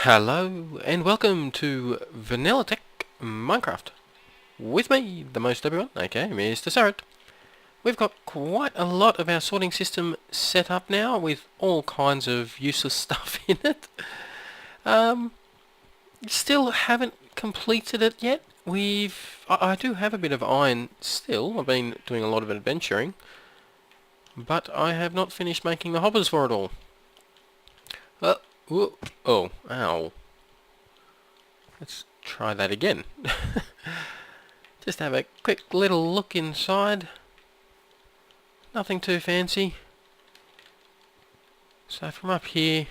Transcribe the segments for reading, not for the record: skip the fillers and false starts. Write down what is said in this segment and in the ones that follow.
Hello and welcome to Vanilla Tech Minecraft. With me, the most everyone, okay, MrSuryt. We've got quite a lot of our sorting system set up now with all kinds of useless stuff in it. Still haven't completed it yet. I do have a bit of iron still. I've been doing a lot of adventuring, but I have not finished making the hoppers for it all. Oh, ow. Let's try that again. Just have a quick little look inside. Nothing too fancy. So from up here,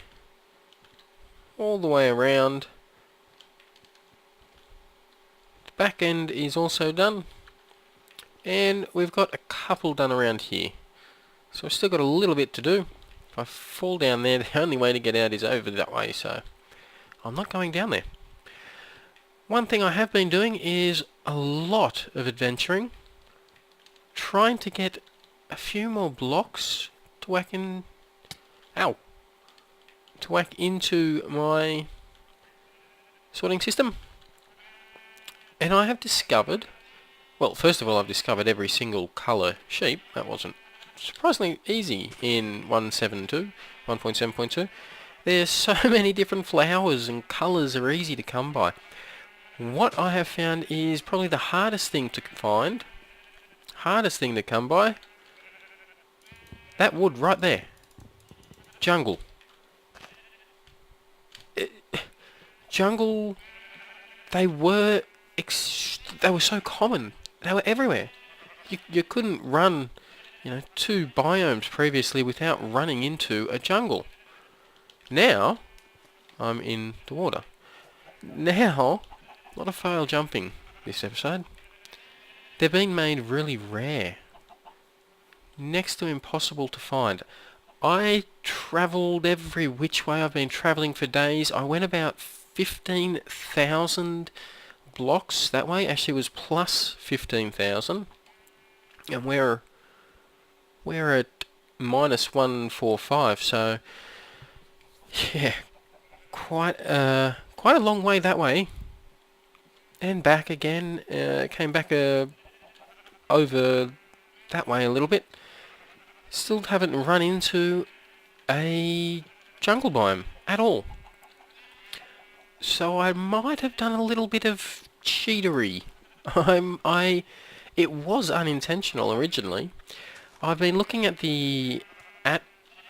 all the way around. The back end is also done. And we've got a couple done around here. So we've still got a little bit to do. If I fall down there, the only way to get out is over that way, so I'm not going down there. One thing I have been doing is a lot of adventuring, trying to get a few more blocks to whack in, to whack into my sorting system. And I have discovered, well, first of all, I've discovered every single colour sheep. That wasn't surprisingly easy in 1.7.2. There's so many different flowers and colours are easy to come by. What I have found is probably the hardest thing to find, hardest thing to come by, that wood right there. Jungle. Jungle, they were so common. They were everywhere. You couldn't run, 2 biomes previously without running into a jungle. Now, I'm in the water. Now, a lot of fail jumping this episode. They're being made really rare. Next to impossible to find. I travelled every which way. I've been travelling for days. I went about 15,000 blocks that way. Actually, it was plus 15,000. And we're at minus 145. So, yeah, quite a long way that way. And back again. Came back over that way a little bit. Still haven't run into a jungle biome at all. So I might have done a little bit of cheatery. It was unintentional originally. I've been looking at the AT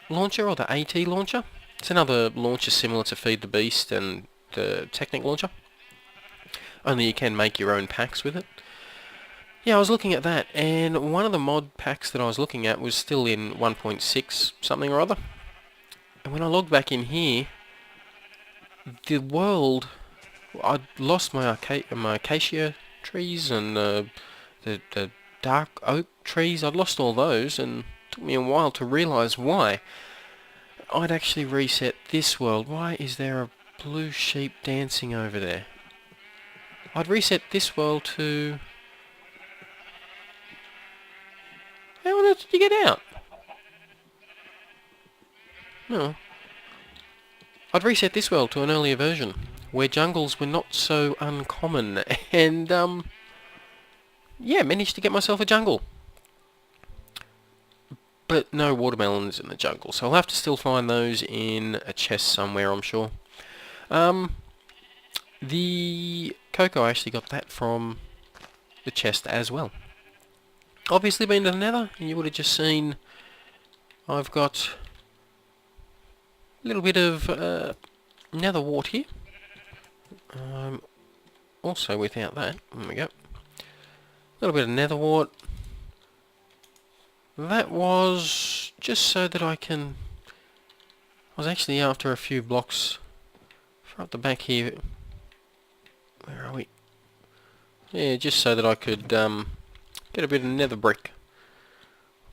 launcher or the AT launcher. It's another launcher similar to Feed the Beast and the Technic launcher. Only you can make your own packs with it. Yeah, I was looking at that, and one of the mod packs that I was looking at was still in 1.6 something or other. And when I logged back in here, the world, I'd lost my acacia trees and the dark oak trees. I'd lost all those, and it took me a while to realise why. I'd actually reset this world. Why is there a blue sheep dancing over there? I'd reset this world to... How on earth did you get out? No. I'd reset this world to an earlier version, where jungles were not so uncommon, and, yeah, managed to get myself a jungle. But no watermelons in the jungle, so I'll have to still find those in a chest somewhere, I'm sure. The cocoa, I actually got that from the chest as well. Obviously been to the nether, and you would have just seen I've got a little bit of nether wart here. Also without that, there we go. A little bit of nether wart. That was just so that I was actually after a few blocks for up the back here. Where are we? Yeah, just so that I could get a bit of nether brick,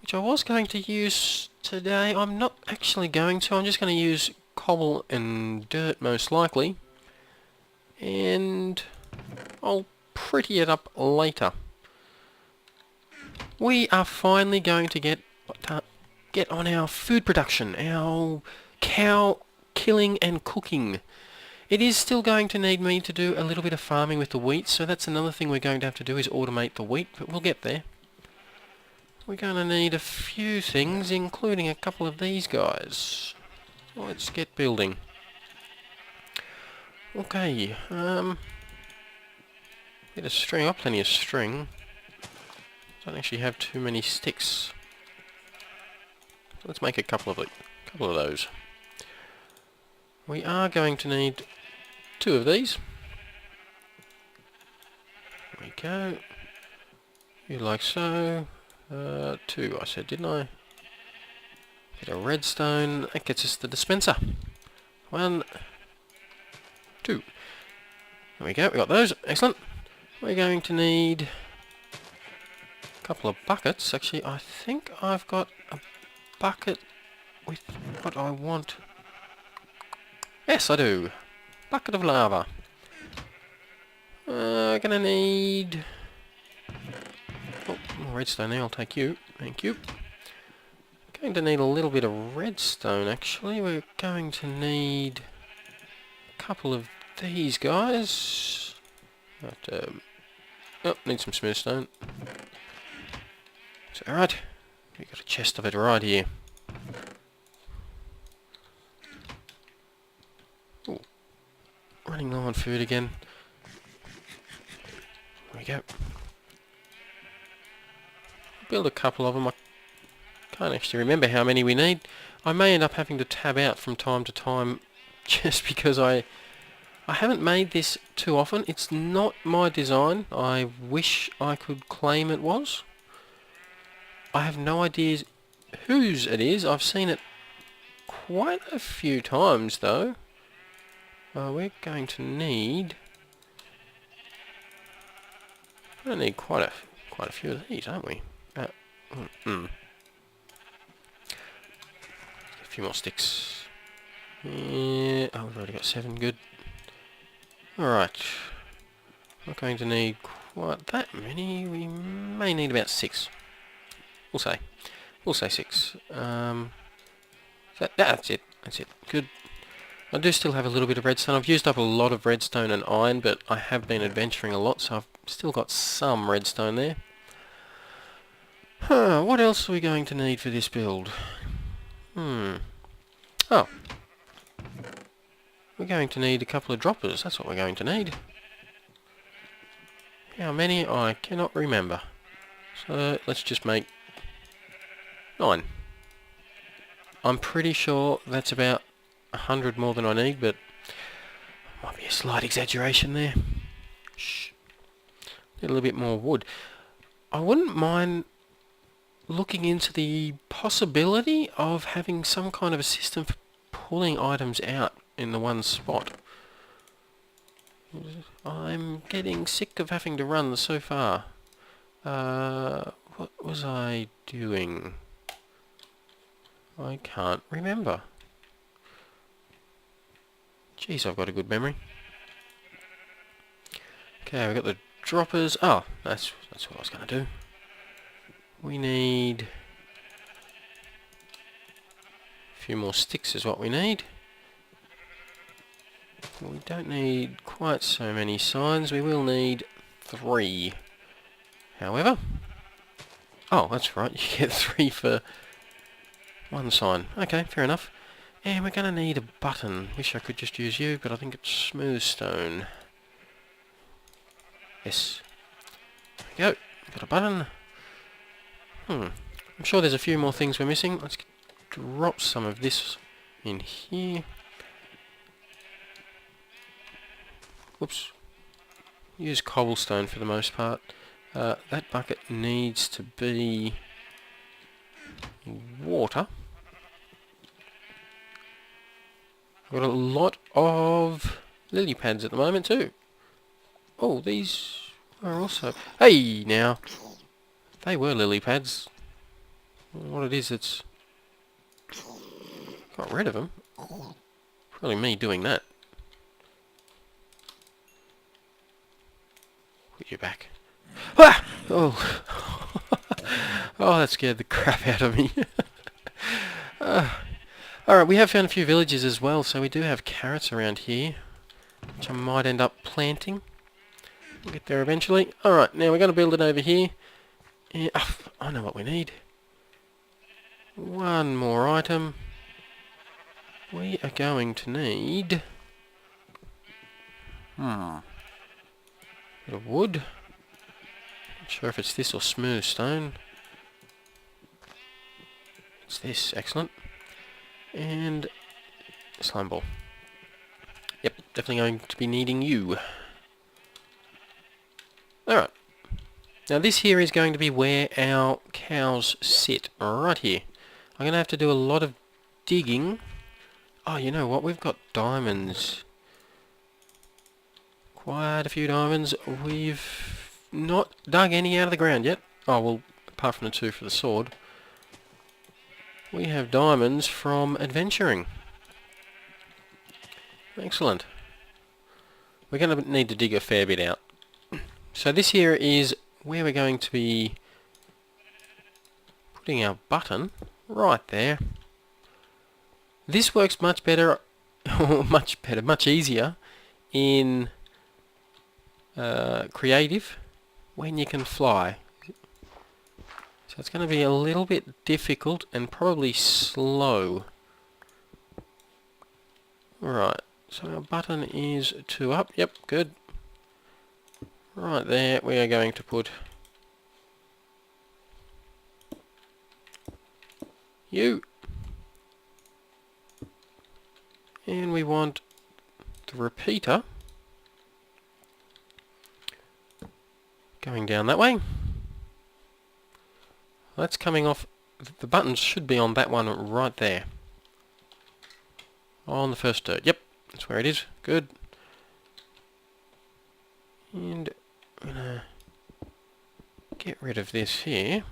which I was going to use today. I'm not actually going to. I'm just going to use cobble and dirt most likely, and I'll pretty it up later. We are finally going to get on our food production, our cow killing and cooking. It is still going to need me to do a little bit of farming with the wheat, so that's another thing we're going to have to do is automate the wheat, but we'll get there. We're going to need a few things, including a couple of these guys. Let's get building. Okay, bit of string, plenty of string. Don't actually have too many sticks. Let's make a couple of those. We are going to need 2 of these. There we go. You like so. 2 I said, didn't I? Bit of redstone. That gets us the dispenser. 1, 2. There we go, we got those. Excellent. We're going to need a couple of buckets. Actually, I think I've got a bucket with what I want. Yes, I do. Bucket of lava. Gonna need... Oh, more redstone there, I'll take you. Thank you. Going to need a little bit of redstone, actually. We're going to need a couple of these guys. But, oh, need some smooth stone. It's alright. We've got a chest of it right here. Ooh. Running low on food again. There we go. Build a couple of them. I can't actually remember how many we need. I may end up having to tab out from time to time just because I haven't made this too often. It's not my design. I wish I could claim it was. I have no idea whose it is. I've seen it quite a few times though. We're going to need... We're going to need quite a few of these, aren't we? A few more sticks. Yeah, oh, we've already got 7, good. Alright. Not going to need quite that many. We may need about 6. We'll say 6. That's it. Good. I do still have a little bit of redstone. I've used up a lot of redstone and iron, but I have been adventuring a lot, so I've still got some redstone there. What else are we going to need for this build? Oh. We're going to need a couple of droppers. That's what we're going to need. How many? I cannot remember. So let's just make 9. I'm pretty sure that's about 100 more than I need, but might be a slight exaggeration there. Shh. Need a little bit more wood. I wouldn't mind looking into the possibility of having some kind of a system for pulling items out in the one spot. I'm getting sick of having to run so far. What was I doing? I can't remember. Jeez, I've got a good memory. Okay, we've got the droppers. Oh, that's what I was going to do. We need a few more sticks is what we need. We don't need quite so many signs. We will need 3. However, oh, that's right. You get 3 for 1 sign. Okay, fair enough. And we're going to need a button. Wish I could just use you, but I think it's smooth stone. Yes. There we go. Got a button. I'm sure there's a few more things we're missing. Let's drop some of this in here. Whoops. Use cobblestone for the most part. That bucket needs to be water. I've got a lot of lily pads at the moment too. Oh, these are also... Hey, now! They were lily pads. What it is, it's... Got rid of them. Probably me doing that. Put you back. Ah! Oh! Oh, that scared the crap out of me. Alright, we have found a few villages as well, so we do have carrots around here. which I might end up planting. We'll get there eventually. Alright, now we're going to build it over here. And, I know what we need. One more item. We are going to need... bit of wood. Not sure if it's this or smooth stone. It's this, excellent. And slime ball. Yep, definitely going to be needing you. Alright. Now this here is going to be where our cows sit, right here. I'm going to have to do a lot of digging. Oh, you know what? We've got diamonds. Quite a few diamonds. We've not dug any out of the ground yet. Oh, well, apart from the 2 for the sword. We have diamonds from adventuring. Excellent. We're going to need to dig a fair bit out. So this here is where we're going to be putting our button right there. This works much better, much easier in creative when you can fly. So it's going to be a little bit difficult and probably slow. Right, so our button is 2 up. Yep, good. Right there, we are going to put you. And we want the repeater going down that way. That's coming off. The buttons should be on that one right there. On the first dirt. Yep, that's where it is. Good. And I'm going to get rid of this here.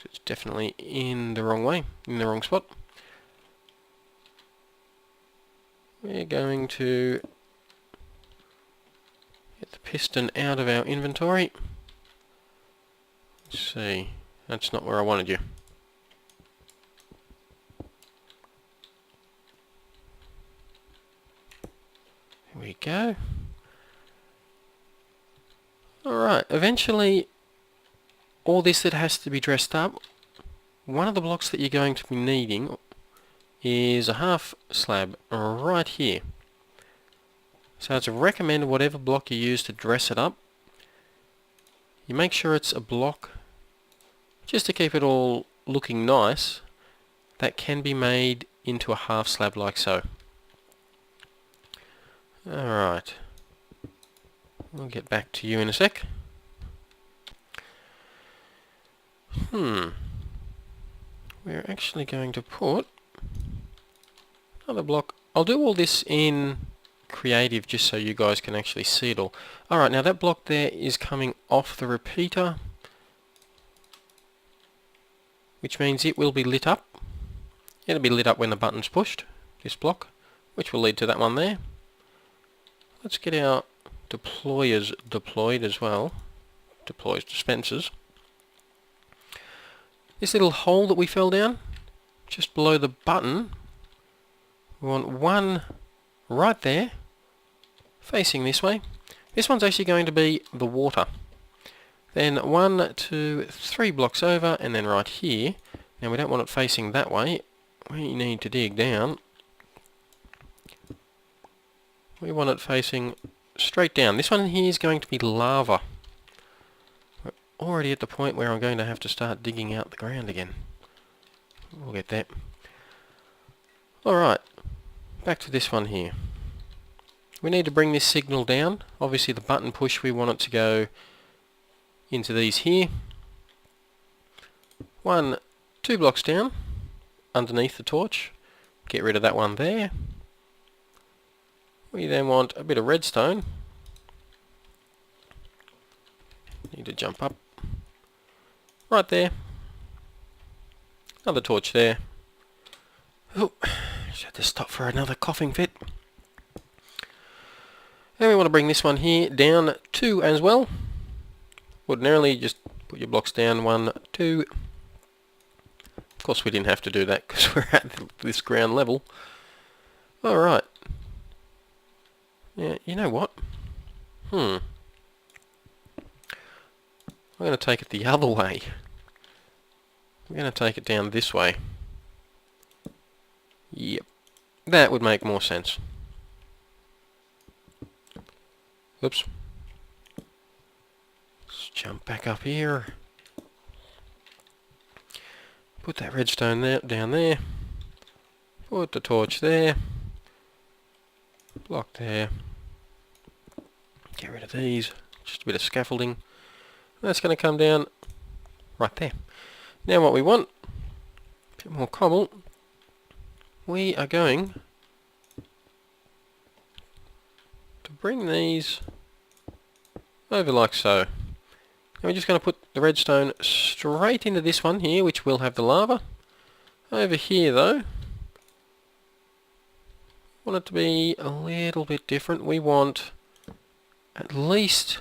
It's definitely in the wrong way, in the wrong spot. We're going to get the piston out of our inventory. Let's see, that's not where I wanted you. Here we go. Alright, eventually all this that has to be dressed up, one of the blocks that you're going to be needing is a half slab right here. So it's recommended whatever block you use to dress it up, you make sure it's a block just to keep it all looking nice that can be made into a half slab like so. Alright, we'll get back to you in a sec. We're actually going to put another block. I'll do all this in creative just so you guys can actually see it all. Alright, now that block there is coming off the repeater, which means it will be lit up. It'll be lit up when the button's pushed, this block, which will lead to that one there. Let's get our deployers deployed as well. Deploys dispensers. This little hole that we fell down, just below the button, we want one right there, facing this way. This one's actually going to be the water. Then 1, 2, 3 blocks over, and then right here. Now we don't want it facing that way. We need to dig down. We want it facing straight down. This one here is going to be lava. We're already at the point where I'm going to have to start digging out the ground again. We'll get that. Alright, back to this one here. We need to bring this signal down. Obviously the button push, we want it to go into these here. 1, 2 blocks down underneath the torch. Get rid of that one there. We then want a bit of redstone. Need to jump up. Right there. Another torch there. Oh, just had to stop for another coughing fit. And we want to bring this one here down 2 as well. Ordinarily, just put your blocks down 1, 2. Of course, we didn't have to do that because we're at this ground level. Alright. Now, you know what? I'm going to take it the other way. I'm going to take it down this way. Yep. That would make more sense. Oops. Let's jump back up here. Put that redstone there, down there. Put the torch there. Block there. Get rid of these. Just a bit of scaffolding. That's going to come down right there. Now what we want, a bit more cobble. We are going to bring these over like so. And we're just going to put the redstone straight into this one here, which will have the lava. Over here though, want it to be a little bit different. We want at least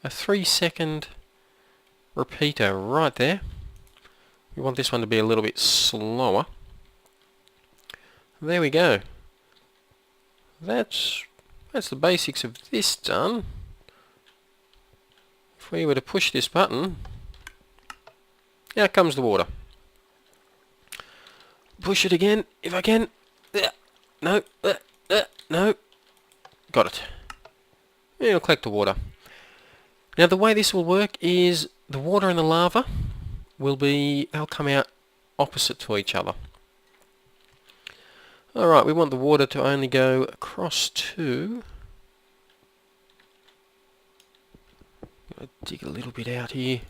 a 3-second repeater right there. We want this one to be a little bit slower. There we go. That's the basics of this done. If we were to push this button, out comes the water. Push it again, if I can. No, no. Got it. It'll collect the water. Now the way this will work is the water and the lava they'll come out opposite to each other. Alright, we want the water to only go across to... I'll dig a little bit out here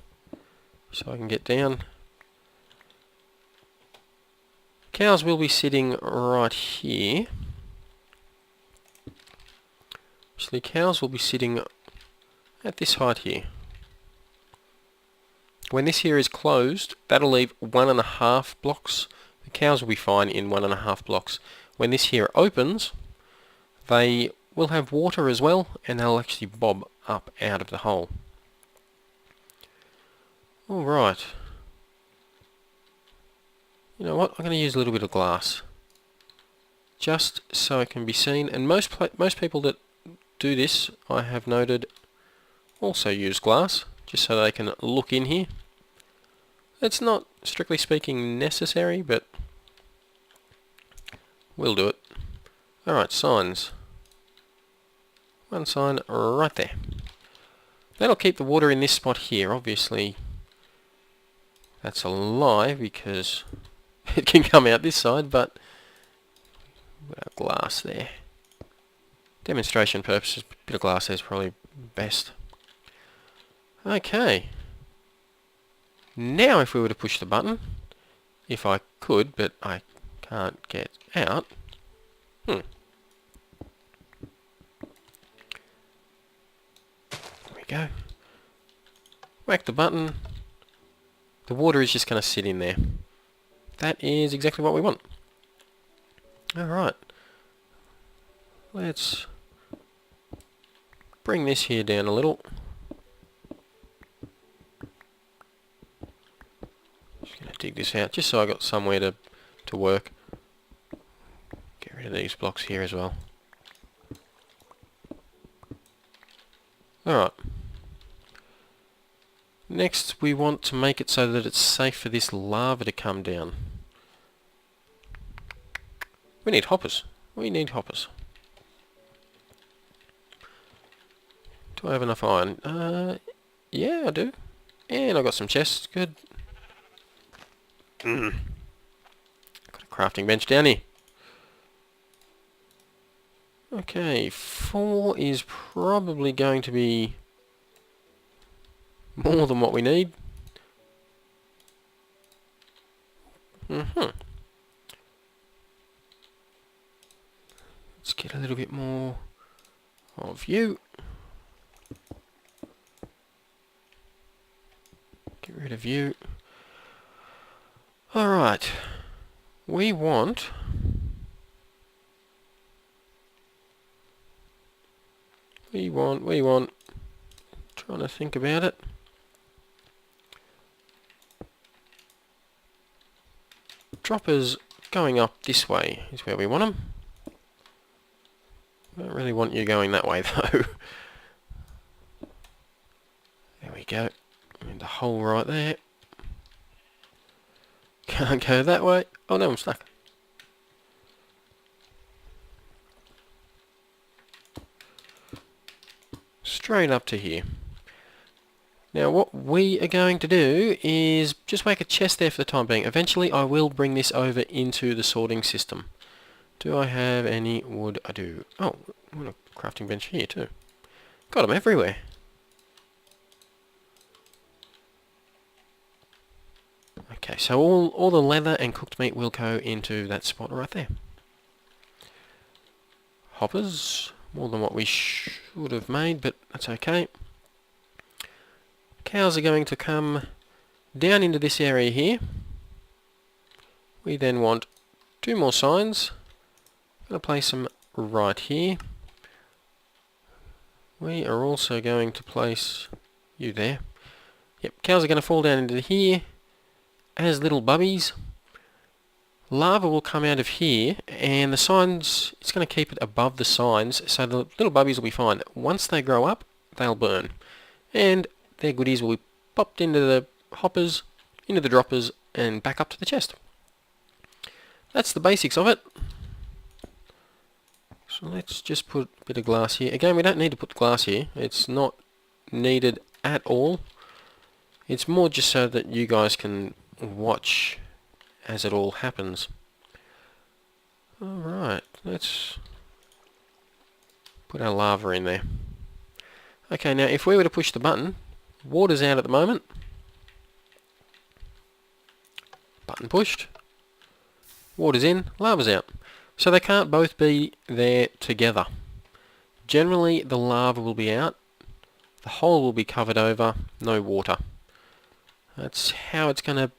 so I can get down. Cows will be sitting right here. Actually, cows will be sitting at this height here. When this here is closed, that'll leave 1.5 blocks. The cows will be fine in 1.5 blocks. When this here opens, they will have water as well, and they'll actually bob up out of the hole. Alright. You know what? I'm going to use a little bit of glass. Just so it can be seen. And most people that do this, I have noted, also use glass, just so they can look in here. It's not, strictly speaking, necessary, but we'll do it. Alright, signs. One sign right there. That'll keep the water in this spot here. Obviously, that's a lie because it can come out this side, but without glass there. Demonstration purposes, a bit of glass there is probably best. Okay. Now if we were to push the button, if I could, but I can't get out. There we go. Whack the button. The water is just going to sit in there. That is exactly what we want. Alright. Let's bring this here down a little. Just going to dig this out just so I got somewhere to work. Get rid of these blocks here as well. Alright. Next we want to make it so that it's safe for this lava to come down. We need hoppers. We need hoppers. Do I have enough iron? Yeah, I do. And I've got some chests. Good. Got a crafting bench down here. Okay, 4 is probably going to be more than what we need. Let's get a little bit more of you. Get rid of you. Alright. We want... Trying to think about it. Droppers going up this way is where we want them. I don't really want you going that way though. There we go. And a hole right there. Can't go that way. Oh no, I'm stuck. Straight up to here. Now what we are going to do is just make a chest there for the time being. Eventually I will bring this over into the sorting system. Do I have any wood? I do. Oh, I've got a crafting bench here too. Got them everywhere. Okay, so all the leather and cooked meat will go into that spot right there. Hoppers, more than what we should have made, but that's okay. Cows are going to come down into this area here. We then want 2 more signs. I'm going to place them right here. We are also going to place you there. Yep, cows are going to fall down into here as little bubbies. Lava will come out of here, and the signs, it's going to keep it above the signs, so the little bubbies will be fine. Once they grow up, they'll burn. And their goodies will be popped into the hoppers, into the droppers, and back up to the chest. That's the basics of it. So let's just put a bit of glass here. Again, we don't need to put glass here. It's not needed at all. It's more just so that you guys can watch as it all happens. Alright, let's put our lava in there. Okay, now if we were to push the button, water's out at the moment. Button pushed. Water's in, lava's out. So they can't both be there together. Generally, the lava will be out, the hole will be covered over, no water. That's how it's going to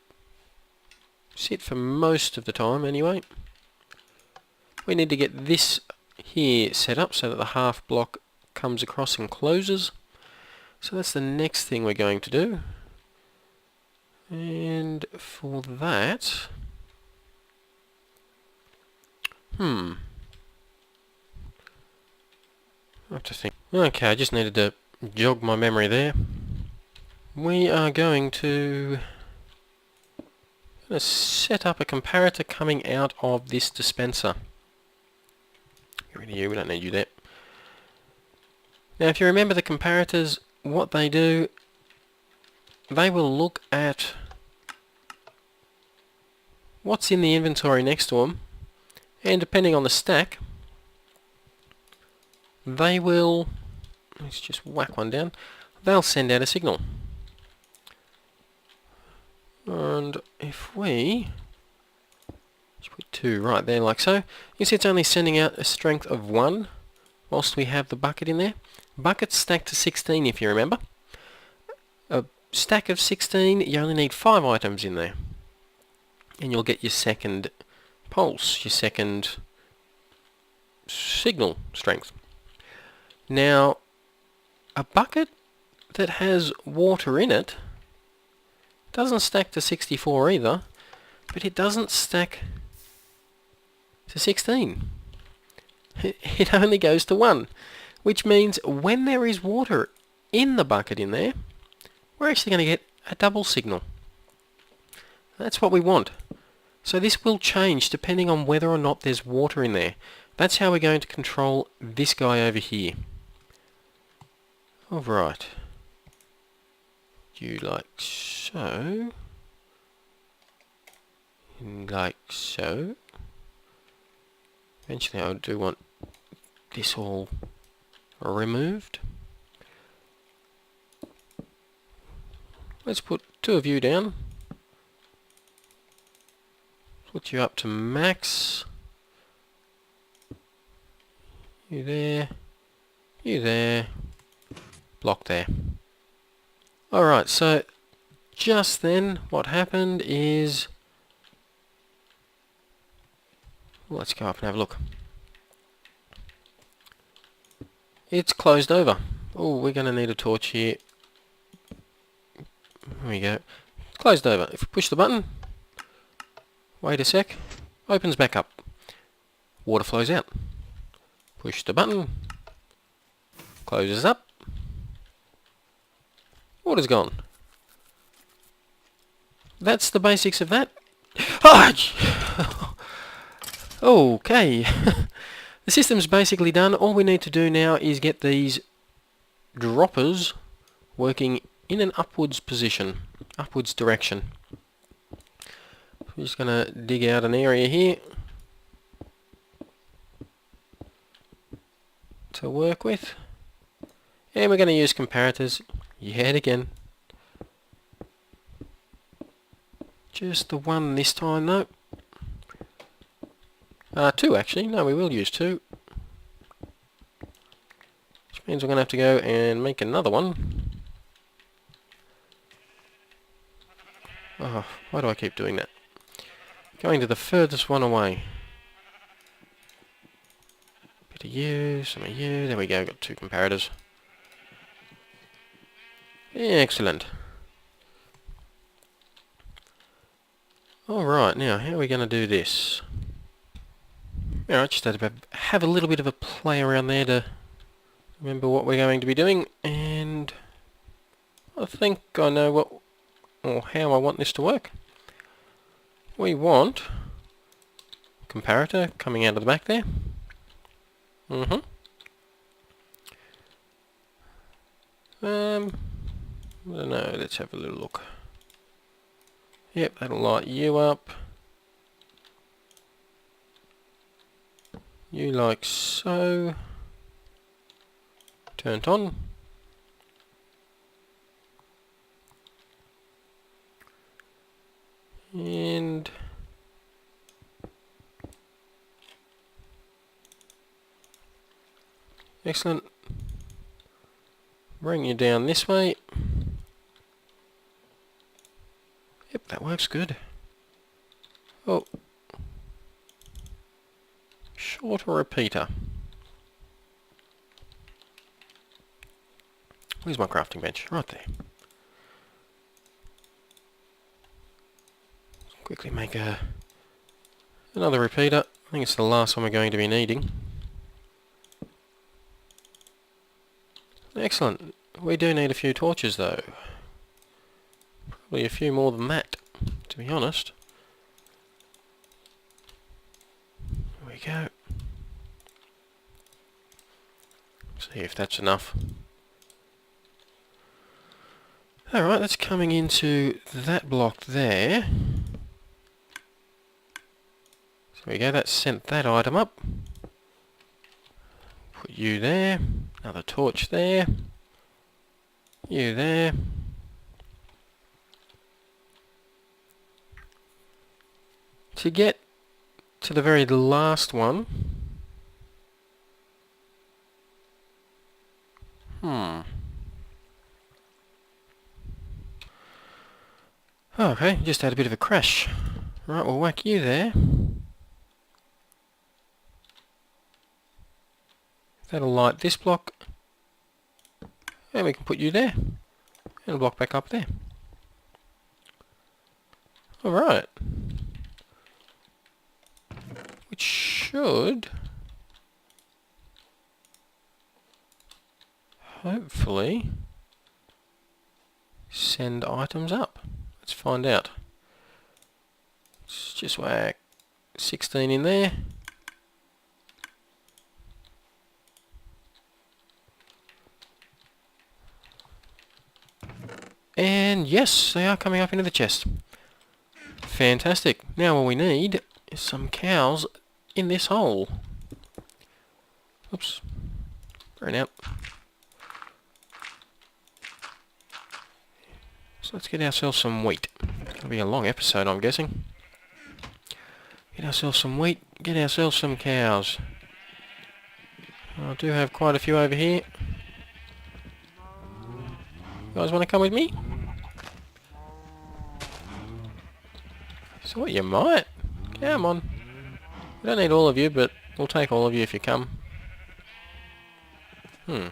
sit for most of the time anyway. We need to get this here set up so that the half block comes across and closes. So that's the next thing we're going to do. And for that... I have to think. Okay, I just needed to jog my memory there. We are going to set up a comparator coming out of this dispenser. Get rid of you, we don't need you there. Now if you remember the comparators, what they do, they will look at what's in the inventory next to them, and depending on the stack, they will, let's just whack one down, they'll send out a signal. And if we just put 2 right there like so, you see it's only sending out a strength of 1 whilst we have the bucket in there. Bucket's stacked to 16 if you remember. A stack of 16, you only need 5 items in there. And you'll get your second pulse, your second signal strength. Now, a bucket that has water in it doesn't stack to 64 either, but it doesn't stack to 16. It only goes to 1, which means when there is water in the bucket in there, we're actually going to get a double signal. That's what we want. So this will change depending on whether or not there's water in there. That's how we're going to control this guy over here. Alright. You like so. Like so. Eventually I do want this all removed. Let's put 2 of you down. Put you up to max. You there. You there. Block there. Alright, so just then what happened is... let's go up and have a look. It's closed over. Oh, we're going to need a torch here. There we go. Closed over. If we push the button, wait a sec, opens back up. Water flows out. Push the button. Closes up. Water's gone. That's the basics of that. Okay. The system's basically done. All we need to do now is get these droppers working in an upwards position, upwards direction. I'm just going to dig out an area here to work with. And we're going to use comparators yet again. Just the one this time though. Two actually. No, we will use two. Which means we're going to have to go and make another one. Oh, why do I keep doing that? Going to the furthest one away. Bit of you, some of you. There we go, got two comparators. Excellent. Alright, now how are we going to do this? Alright, just had to have a little bit of a play around there to remember what we're going to be doing, and I think I know what or how I want this to work. We want comparator coming out of the back there. I don't know, let's have a little look. Yep, that'll light you up. You like so. Turned on. And excellent. Bring you down this way. Yep, that works good. Oh. Shorter repeater. Where's my crafting bench? Right there. Quickly make another repeater. I think it's the last one we're going to be needing. Excellent. We do need a few torches though. Probably a few more than that, to be honest. There we go. See if that's enough. Alright, that's coming into that block there. There we go, that sent that item up. Put you there, another torch there, you there. To get to the very last one, okay, just had a bit of a crash. Right, we'll whack you there. That'll light this block. And we can put you there. And a block back up there. Alright. Which should hopefully send items up. Let's find out. Let's just whack 16 in there. And yes, they are coming up into the chest. Fantastic. Now all we need is some cows in this hole. Oops. Burn out. So let's get ourselves some wheat. It'll be a long episode, I'm guessing. Get ourselves some wheat. Get ourselves some cows. I do have quite a few over here. You guys want to come with me? So you might. Come on. We don't need all of you, but we'll take all of you if you come. You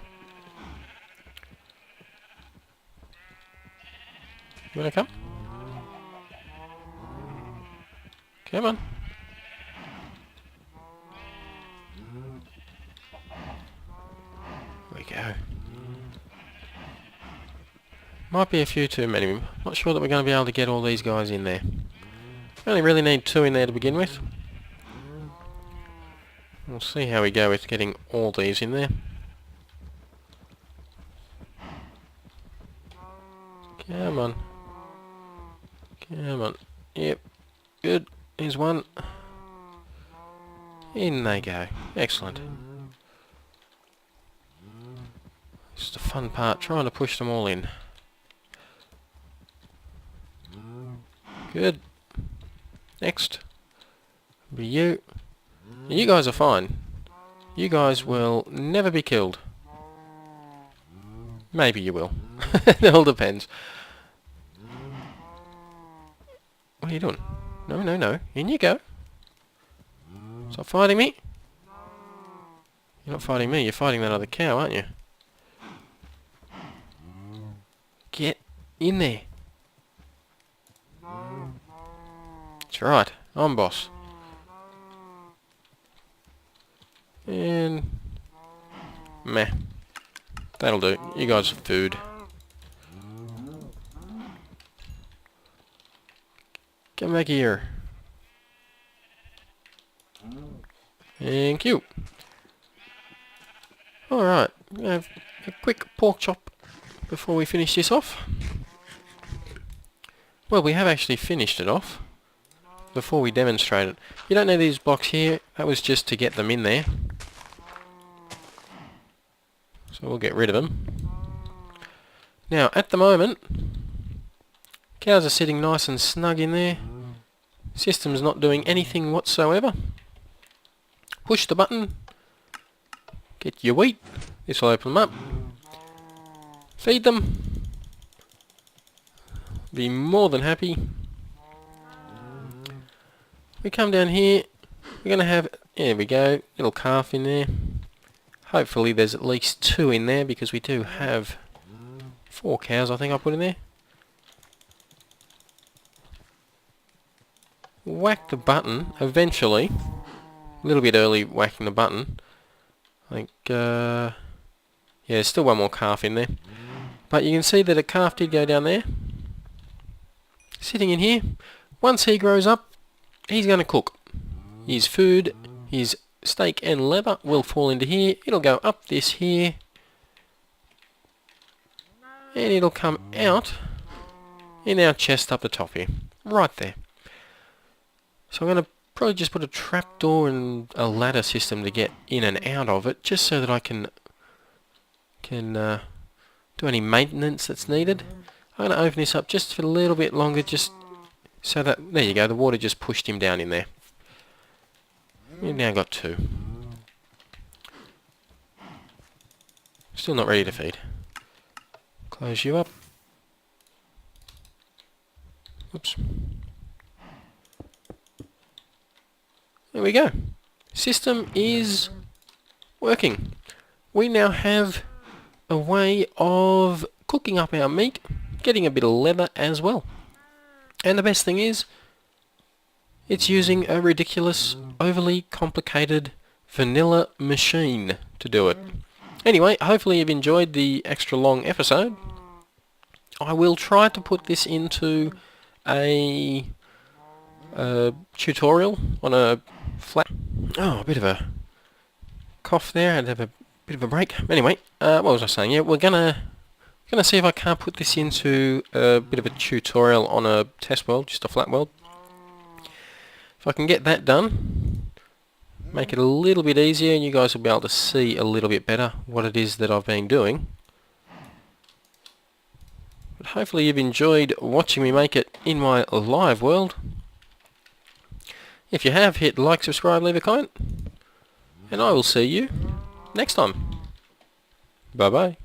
wanna come? Come on. we go. Might be a few too many. Not sure that we're going to be able to get all these guys in there. We only really need 2 in there to begin with. We'll see how we go with getting all these in there. Come on. Come on. Yep. Good. Here's one. In they go. Excellent. This is the fun part, trying to push them all in. Good. Next. Be you. You guys are fine. You guys will never be killed. Maybe you will. It all depends. What are you doing? No, no, no. In you go. Stop fighting me. You're not fighting me, you're fighting that other cow, aren't you? Get in there. That's right. I'm boss. And... meh. That'll do. You guys are food. Come back here. Thank you. Alright, we're going to have a quick pork chop before we finish this off. Well, we have actually finished it off before we demonstrate it. You don't need these blocks here, that was just to get them in there. So we'll get rid of them. Now, at the moment, cows are sitting nice and snug in there. System's not doing anything whatsoever. Push the button. Get your wheat. This will open them up. Feed them. Be more than happy. We come down here. We're going to have, there we go, little calf in there. Hopefully there's at least 2 in there because we do have 4 cows I think I put in there. Whack the button eventually. A little bit early whacking the button. I think, yeah, there's still one more calf in there. But you can see that a calf did go down there. Sitting in here. Once he grows up, he's going to cook. His food, his steak and leather will fall into here. It'll go up this here. And it'll come out in our chest up the top here. Right there. So I'm going to probably just put a trapdoor and a ladder system to get in and out of it, just so that I can do any maintenance that's needed. I'm going to open this up just for a little bit longer, just so that, there you go, the water just pushed him down in there. We've now got 2. Still not ready to feed. Close you up. Oops. There we go. System is working. We now have a way of cooking up our meat, getting a bit of leather as well. And the best thing is, it's using a ridiculous, overly complicated vanilla machine to do it. Anyway, hopefully you've enjoyed the extra long episode. I will try to put this into a tutorial on a flat... Oh, a bit of a cough there. I had to have a bit of a break. Anyway, what was I saying? Yeah, we're gonna see if I can't put this into a bit of a tutorial on a test world, just a flat world. If I can get that done, make it a little bit easier, and you guys will be able to see a little bit better what it is that I've been doing. But hopefully you've enjoyed watching me make it in my live world. If you have, hit like, subscribe, leave a comment, and I will see you next time. Bye bye.